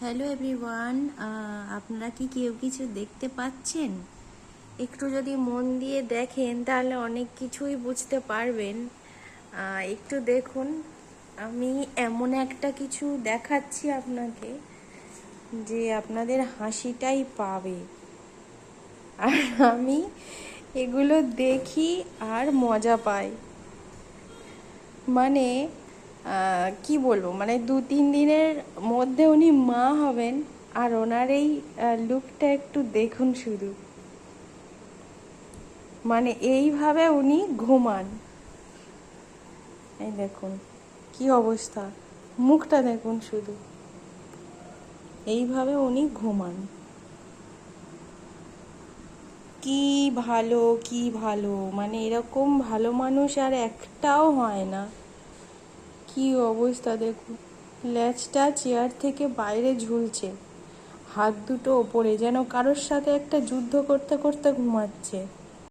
Hello everyone, আপনারা কি কেউ কিছু দেখতে পাচ্ছেন? একটু যদি মন দিয়ে দেখেন তাহলে অনেক কিছুই বুঝতে পারবেন। একটু দেখুন, আমি এমন একটা কিছু দেখাচ্ছি আপনাকে যে আপনাদের হাসিটাই পাবে। আর আমি এগুলো দেখি আর মজা পাই। মানে কি বলবো, মানে 2-3 দিনের মধ্যে উনি মা হবেন। আর ওনার এই লুকটা একটু দেখুন শুধু। মানে এইভাবে উনি ঘুমান। এই দেখুন কি অবস্থা, মুখটা দেখুন শুধু। এইভাবে উনি ঘুমান। কি ভালো, কি ভালো, মানে এরকম ভালো মানুষ আর একটাও হয় না। কি অবস্থা দেখুন, লেজটা চেয়ার থেকে বাইরে ঝুলছে, হাত দুটো ওপরে, যেন কারোর সাথে একটা যুদ্ধ করতে করতে ঘুমাচ্ছে।